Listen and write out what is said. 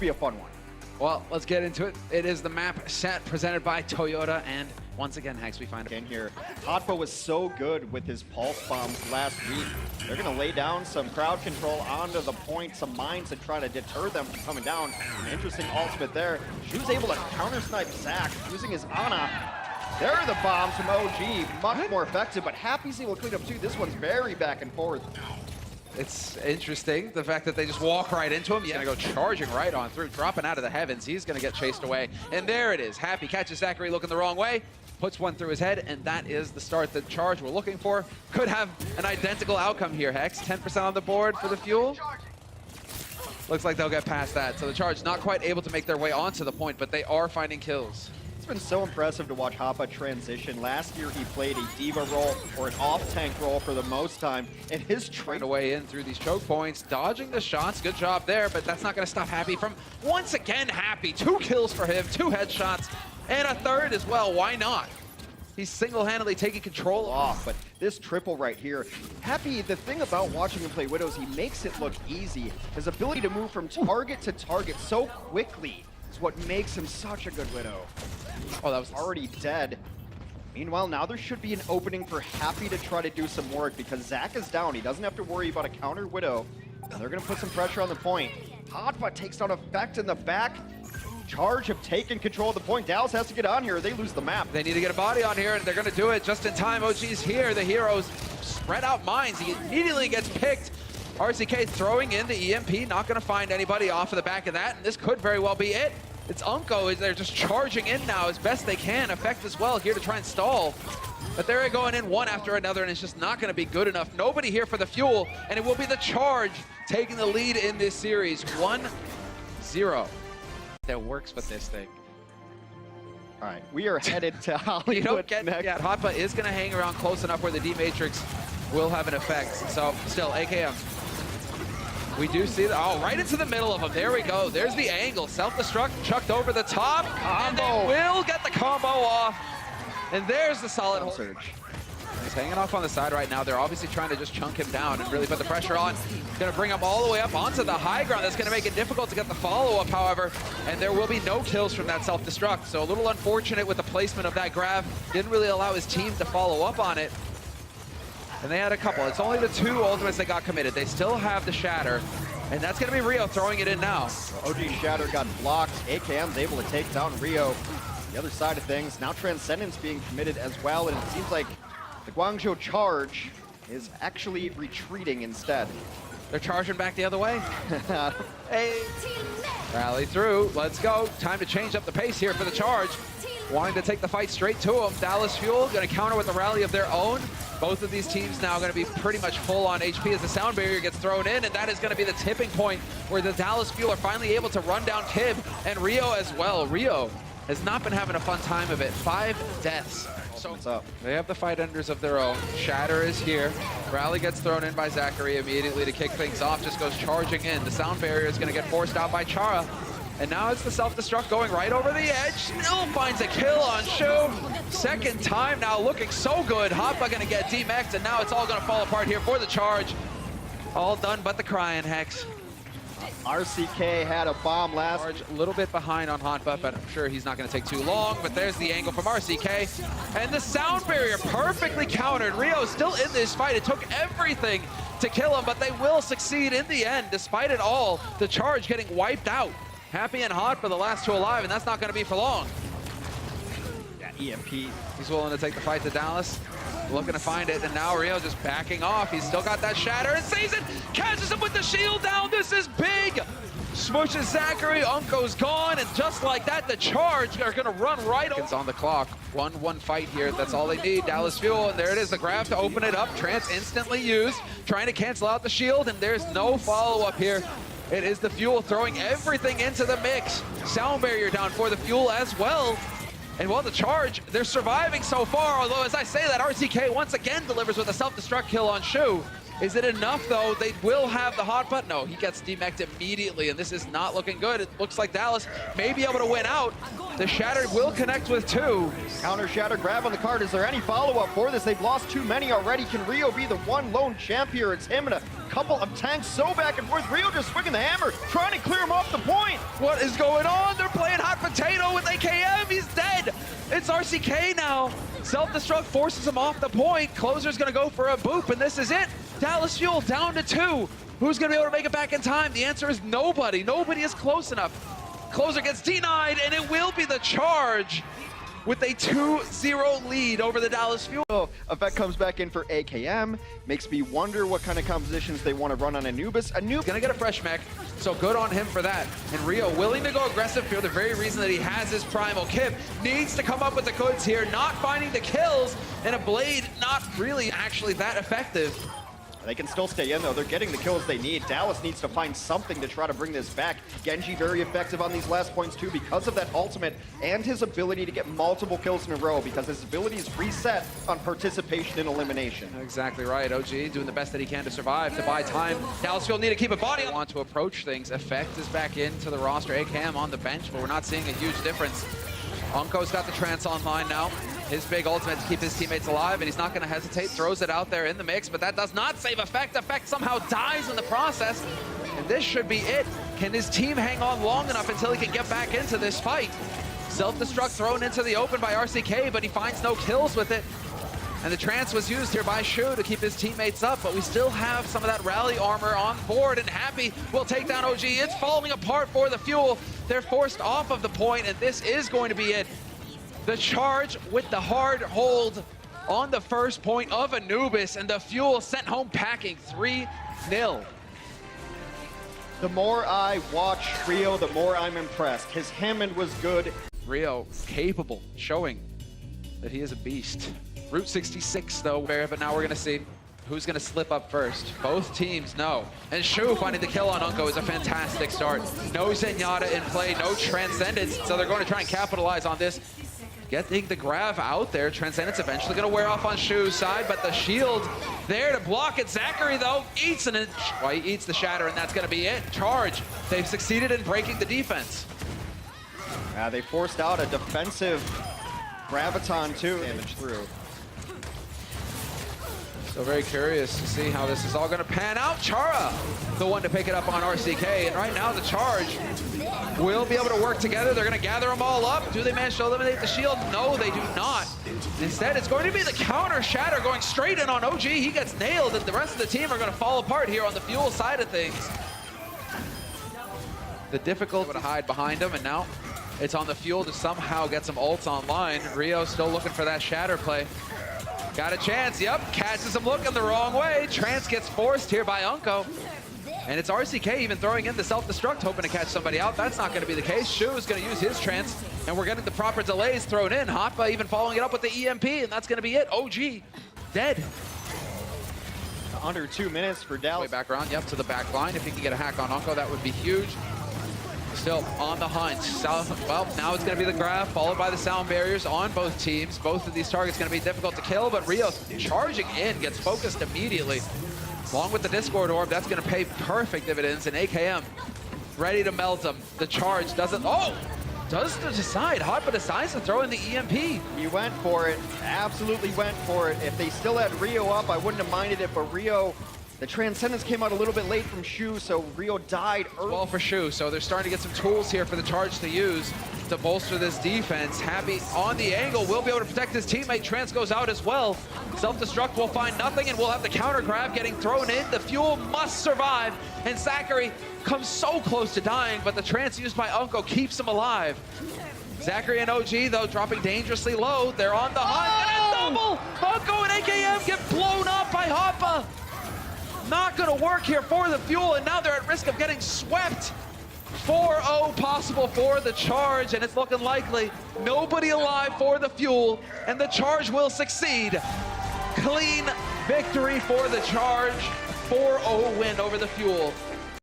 be a fun one. Well, let's get into it. It is the map set presented by Toyota, and once again, Hex, we find In here, Hotba was so good with his pulse bombs last week. They're gonna lay down some crowd control onto the point, some mines to try to deter them from coming down. An interesting ultimate there. She was able to counter snipe Zach using his Ana. There are the bombs from OG, much more effective, but Happy's able to clean up too. This one's very back and forth. It's interesting, the fact that they just walk right into him. He's gonna go charging right on through, dropping out of the heavens. He's gonna get chased away. And there it is. Happy catches Zachary looking the wrong way, puts one through his head, and that is the start, the charge we're looking for. Could have an identical outcome here, Hex. 10% on the board for the fuel. Looks like they'll get past that. So the charge not quite able to make their way onto the point, but they are finding kills. It's been so impressive to watch Hoppa transition. Last year he played a diva role or an off-tank role for the most time, and his Trying to way in through these choke points, dodging the shots. Good job there, but that's not going to stop Happy from, once again, Happy. 2 kills for him, 2 headshots, and a third as well. Why not? He's single-handedly taking control off, but this triple right here, Happy, the thing about watching him play Widows, he makes it look easy. His ability to move from target to target so quickly is what makes him such a good Widow. Oh, that was already dead. Meanwhile, now there should be an opening for Happy to try to do some work because Zach is down. He doesn't have to worry about a counter Widow. They're going to put some pressure on the point. Hotba takes down Effect in the back. Charge have taken control of the point. Dallas has to get on here or they lose the map. They need to get a body on here, and they're going to do it just in time. OG's here. The heroes spread out mines. He immediately gets picked. RCK throwing in the EMP. Not going to find anybody off of the back of that, and this could very well be it. It's Unko. They're just charging in now as best they can. Effect as well here to try and stall. But they're going in one after another, and it's just not going to be good enough. Nobody here for the fuel, and it will be the charge taking the lead in this series. 1-0. That works with this thing. All right, we are headed to Hollywood you don't get, next. Yeah, Hotba is going to hang around close enough where the D-Matrix will have an effect. So, still, AKM. We do see that. Oh, right into the middle of him. There we go. There's the angle. Self-destruct chucked over the top. Combo. And they will get the combo off. And there's the solid hold. Surge. He's hanging off on the side right now. They're obviously trying to just chunk him down and really put the pressure on. Going to bring him all the way up onto the high ground. That's going to make it difficult to get the follow-up, however. And there will be no kills from that self-destruct. So a little unfortunate with the placement of that grab. Didn't really allow his team to follow up on it. And they had a couple. It's only the 2 ultimates that got committed. They still have the Shatter. And that's going to be Rio throwing it in now. OG Shatter got blocked. AKM's able to take down Rio. The other side of things, now Transcendence being committed as well, and it seems like the Guangzhou charge is actually retreating instead. They're charging back the other way. Hey, rally through. Let's go. Time to change up the pace here for the charge. Wanting to take the fight straight to him. Dallas Fuel going to counter with a rally of their own. Both of these teams now going to be pretty much full on HP as the sound barrier gets thrown in, and that is going to be the tipping point where the Dallas Fuel are finally able to run down Kib and Rio as well. Rio has not been having a fun time of it. 5 deaths. So they have the fight enders of their own. Shatter is here. Rally gets thrown in by Zachary immediately to kick things off. Just goes charging in. The sound barrier is going to get forced out by Chara. And now it's the self-destruct going right over the edge. Still finds a kill on Shu. Second time now looking so good. Hoppa going to get demexed, and now it's all going to fall apart here for the charge. All done but the crying, Hex. RCK had a bomb last. Charge a little bit behind on Hotba, but I'm sure he's not going to take too long. But there's the angle from RCK. And the sound barrier perfectly countered. Rio still in this fight. It took everything to kill him, but they will succeed in the end. Despite it all, the charge getting wiped out. Happy and Hot for the last 2 alive, and that's not going to be for long. Yeah, EMP. He's willing to take the fight to Dallas. Looking to find it, and now Rio just backing off. He's still got that Shatter and saves it. Catches him with the shield down. This is big. Smushes Zachary. Unko's gone, and just like that, the charge are going to run right over. It's on the clock. 1-1 fight here. That's all they need. Dallas Fuel, and there it is. The grab to open it up. Trance instantly used. Trying to cancel out the shield, and there's no follow-up here. It is the Fuel throwing everything into the mix. Sound barrier down for the Fuel as well. And while the charge, they're surviving so far, although as I say that, RCK once again delivers with a self-destruct kill on Shu. Is it enough, though? They will have the hot button. No, he gets demeched immediately, and this is not looking good. It looks like Dallas may be able to win out. The Shatter will connect with 2. Counter Shatter grab on the card. Is there any follow-up for this? They've lost too many already. Can Rio be the one lone champ here? It's him and a couple of tanks so back and forth. Rio just swinging the hammer, trying to clear him off the point. What is going on? They're playing hot potato with AKM. He's dead. It's RCK now. Self-destruct forces him off the point. Closer's going to go for a boop, and this is it. Dallas Fuel down to 2. Who's going to be able to make it back in time? The answer is nobody. Nobody is close enough. Closer gets denied, and it will be the Charge with a 2-0 lead over the Dallas Fuel. Effect comes back in for AKM. Makes me wonder what kind of compositions they want to run on Anubis. Gonna get a fresh mech, so good on him for that. And Rio willing to go aggressive for the very reason that he has his primal. Kip needs to come up with the goods here, not finding the kills, and a blade not really actually that effective. They can still stay in, though. They're getting the kills they need. Dallas needs to find something to try to bring this back. Genji very effective on these last points, too, because of that ultimate and his ability to get multiple kills in a row, because his ability is reset on participation in elimination. Exactly right. OG doing the best that he can to survive, to buy time. Dallas will need to keep a body on to approach things. Effect is back into the roster. AKM on the bench, but we're not seeing a huge difference. Unko's got the trance online now. His big ultimate to keep his teammates alive, and he's not going to hesitate. Throws it out there in the mix, but that does not save Effect. Effect somehow dies in the process, and this should be it. Can his team hang on long enough until he can get back into this fight? Self-destruct thrown into the open by RCK, but he finds no kills with it. And the trance was used here by Shu to keep his teammates up, but we still have some of that rally armor on board, and Happy will take down OG. It's falling apart for the Fuel. They're forced off of the point, and this is going to be it. The Charge with the hard hold on the first point of Anubis, and the Fuel sent home packing 3-0. The more I watch Rio, the more I'm impressed. His Hammond was good. Rio capable, showing that he is a beast. Route 66 though, but now we're gonna see who's gonna slip up first. Both teams know. And Shu finding the kill on Unko is a fantastic start. No Zenyatta in play, no Transcendence, so they're going to try and capitalize on this. Getting the grab out there. Transcendence eventually going to wear off on Shu's side, but the shield there to block it. Zachary, though, eats an inch. Well, he eats the Shatter, and that's going to be it. Charge. They've succeeded in breaking the defense. They forced out a defensive Graviton, too. Damage through. So very curious to see how this is all going to pan out. Chara, the one to pick it up on RCK, and right now the Charge will be able to work together. They're going to gather them all up. Do they manage to eliminate the shield? No, they do not. Instead, it's going to be the counter Shatter going straight in on OG. He gets nailed, and the rest of the team are going to fall apart here on the Fuel side of things. The difficulty to hide behind him, and now it's on the Fuel to somehow get some ults online. Rio still looking for that Shatter play. Got a chance, yep, catches him looking the wrong way. Trance gets forced here by Unko. And it's RCK even throwing in the self-destruct, hoping to catch somebody out. That's not going to be the case. Shu is going to use his trance, and we're getting the proper delays thrown in. Hoppa even following it up with the EMP, and that's going to be it. OG, dead. Under 2 minutes for Dallas. Way back around, yep, to the back line. If he can get a hack on Unko, that would be huge. Still on the hunt. Well, now it's going to be the grab, followed by the sound barriers on both teams. Both of these targets going to be difficult to kill, but Rio charging in, gets focused immediately. Along with the Discord Orb, that's going to pay perfect dividends, and AKM ready to melt them. The Charge doesn't, does decide. Hotba decides to throw in the EMP. He went for it, absolutely went for it. If they still had Rio up, I wouldn't have minded it, but Rio, the Transcendence came out a little bit late from Shu, so Rio died early. Well for Shu, so they're starting to get some tools here for the Charge to use to bolster this defense. Happy on the angle, will be able to protect his teammate. Trance goes out as well. Self-destruct will find nothing, and we'll have the counter grab getting thrown in. The Fuel must survive, and Zachary comes so close to dying, but the Trance used by Unko keeps him alive. Zachary and OG, though, dropping dangerously low. They're on the hunt, and a double! Unko and AKM get blown up by Hoppa. Not gonna work here for the Fuel, and now they're at risk of getting swept. 4-0 possible for the Charge, and it's looking likely. Nobody alive for the Fuel, and the Charge will succeed. Clean victory for the Charge. 4-0 win over the Fuel.